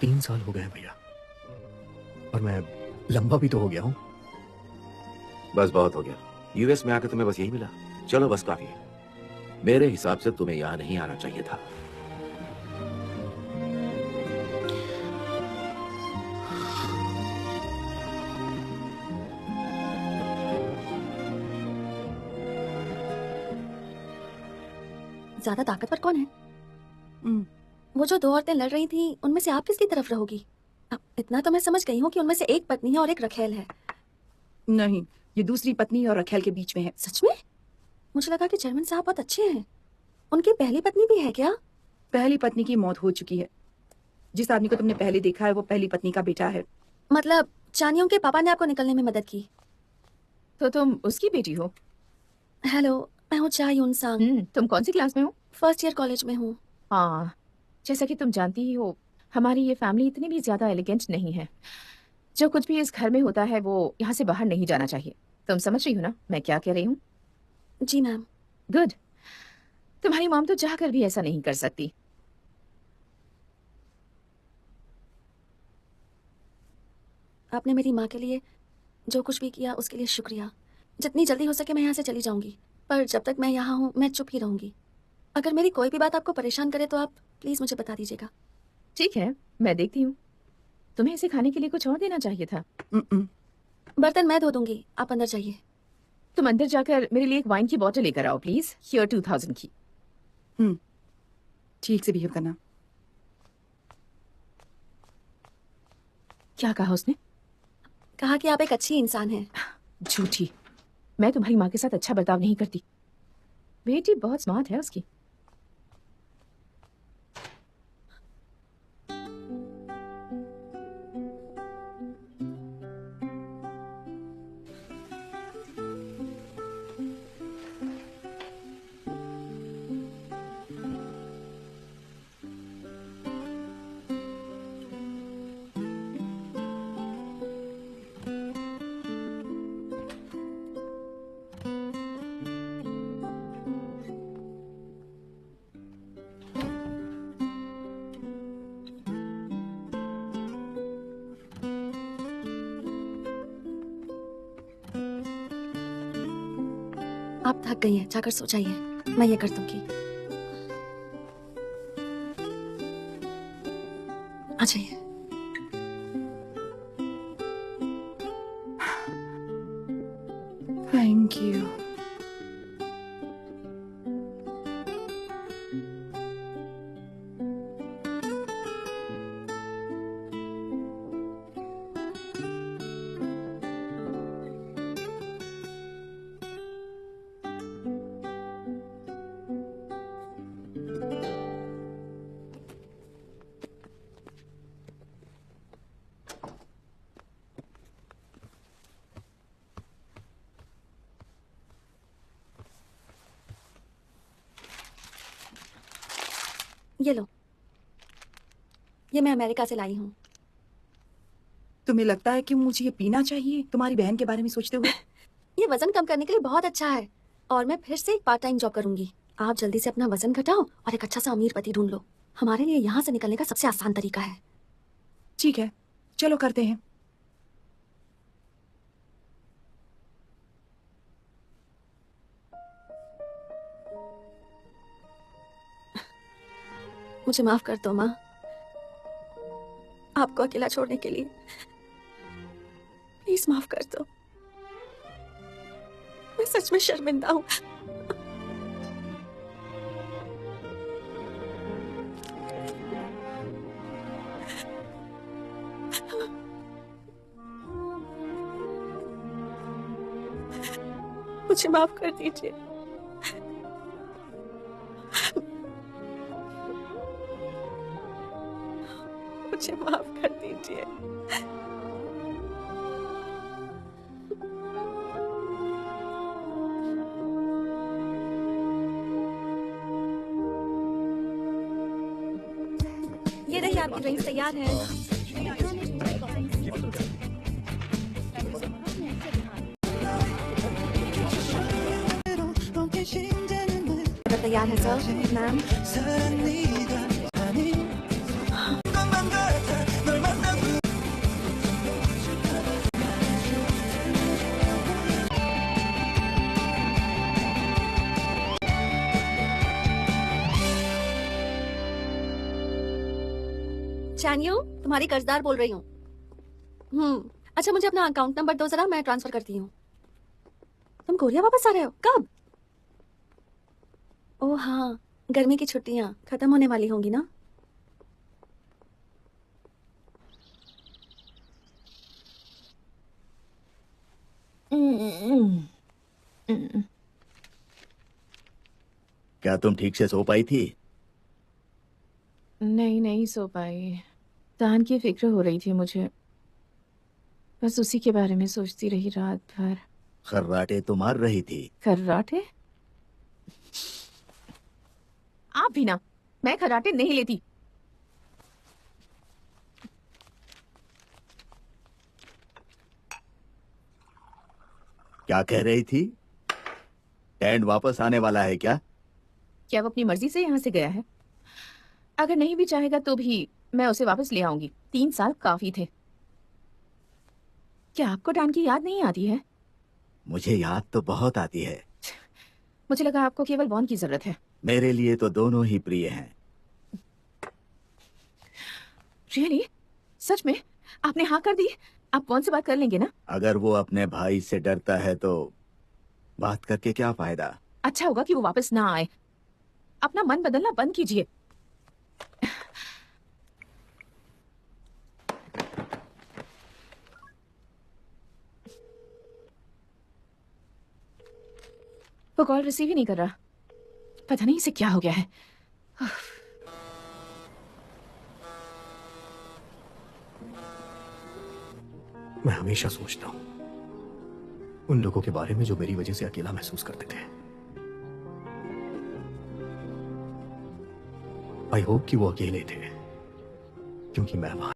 3 साल हो गए हैं भैया, और मैं लंबा भी तो हो गया हूँ। बस बहुत हो गया। यूएस में आकर तुम्हें बस यही मिला? चलो बस काफी है। मेरे हिसाब से तुम्हें यहाँ नहीं आना चाहिए था। ज्यादा ताकतवर कौन है? वो जो 2 औरतें लड़ रही थी, उनमें से आप किसकी तरफ रहोगी? अब इतना तो मैं समझ गई हूँ कि उनमें से एक पत्नी है और एक रखेल है। नहीं, ये दूसरी पत्नी और रखेल के बीच में है। सच में? मुझे लगा कि चेयरमैन साहब बहुत अच्छे हैं। उनकी पहली पत्नी भी है क्या? पहली पत्नी की मौत हो चुकी है। जिस आदमी को तुमने पहले देखा है वो पहली पत्नी का बेटा है। मतलब चानियों के पापा ने आपको निकलने में मदद की? तो तुम उसकी बेटी हो? हेलो, मैं हूँ चा यून सांग। तुम कौन सी क्लास में हो? फर्स्ट ईयर कॉलेज में हूँ। हाँ, जैसा कि तुम जानती ही हो, हमारी ये फैमिली इतनी भी ज्यादा एलिगेंट नहीं है। जो कुछ भी इस घर में होता है वो यहाँ से बाहर नहीं जाना चाहिए। तुम समझ रही हो ना मैं क्या कह रही हूँ? जी मैम। गुड। तुम्हारी मॉम तो चाहकर भी ऐसा नहीं कर सकती। आपने मेरी माँ के लिए जो कुछ भी किया उसके लिए शुक्रिया। जितनी जल्दी हो सके मैं यहाँ से चली जाऊंगी, पर जब तक मैं यहाँ हूँ मैं चुप ही रहूंगी। अगर मेरी कोई भी बात आपको परेशान करे तो आप प्लीज मुझे बता दीजिएगा। ठीक है, मैं देखती हूँ। तुम्हें इसे खाने के लिए कुछ और देना चाहिए था। बर्तन मैं धो दूंगी, आप अंदर जाइए। तुम अंदर जाकर मेरे लिए एक वाइन की बोतल लेकर आओ प्लीज। हियर 2000 की। ठीक से बिहेव करना। क्या कहा उसने? कहा कि आप एक अच्छी इंसान हैं। झूठी। मैं तुम्हारी माँ के साथ अच्छा बर्ताव नहीं करती। बेटी बहुत स्मार्ट है उसकी। आप थक गई हैं, जाकर सो जाइए, मैं ये कर दूंगी। आ जाइए। Thank you. ये लो, ये मैं अमेरिका से लाई हूँ। तुम्हें लगता है कि मुझे ये पीना चाहिए तुम्हारी बहन के बारे में सोचते हुए? ये वजन कम करने के लिए बहुत अच्छा है, और मैं फिर से एक पार्ट टाइम जॉब करूंगी। आप जल्दी से अपना वजन घटाओ और एक अच्छा सा अमीर पति ढूंढ लो। हमारे लिए यहाँ से निकलने का सबसे आसान तरीका है। ठीक है, चलो करते हैं। मुझे माफ कर दो माँ, आपको अकेला छोड़ने के लिए। प्लीज माफ कर दो, मैं सच में शर्मिंदा हूँ। मुझे माफ कर दीजिए। मुझे माफ कर दीजिए। ये देखिए आपकी ड्रिंक्स तैयार है। तैयार है सर। मैम चैन्यू, तुम्हारी कर्जदार बोल रही हूँ। अच्छा, मुझे अपना अकाउंट नंबर दो जरा, मैं ट्रांसफर करती हूँ। तुम कोरिया वापस आ रहे हो? कब? ओह हाँ, गर्मी की छुट्टियां खत्म होने वाली होंगी ना। क्या तुम ठीक से सो पाई थी? नहीं, नहीं सो पाई। दान की फिक्र हो रही थी मुझे, बस उसी के बारे में सोचती रही रात भर। खर्राटे तो मार रही थी। खर्राटे? आप भी ना, मैं खर्राटे नहीं लेती। क्या कह रही थी? डैड वापस आने वाला है क्या? क्या वो अपनी मर्जी से यहाँ से गया है? अगर नहीं भी चाहेगा तो भी मैं उसे वापस ले आऊंगी। 3 साल काफी थे। क्या आपको डान की याद नहीं आती है? मुझे याद तो बहुत आती है। मुझे लगा आपको केवल वॉन की जरूरत है। मेरे लिए तो दोनों ही प्रिय हैं। रियली? सच में? आपने हाँ कर दी? आप वॉन से बात कर लेंगे ना? अगर वो अपने भाई से डरता है तो बात करके क्या फायदा? अच्छा होगा कि वो वापस ना आए। अपना मन बदलना बंद कीजिए। वो कॉल रिसीव ही नहीं कर रहा। पता नहीं इसे क्या हो गया है। मैं हमेशा सोचता हूँ उन लोगों के बारे में जो मेरी वजह से अकेला महसूस करते थे। आई होप कि वो अकेले थे, क्योंकि मैं वहां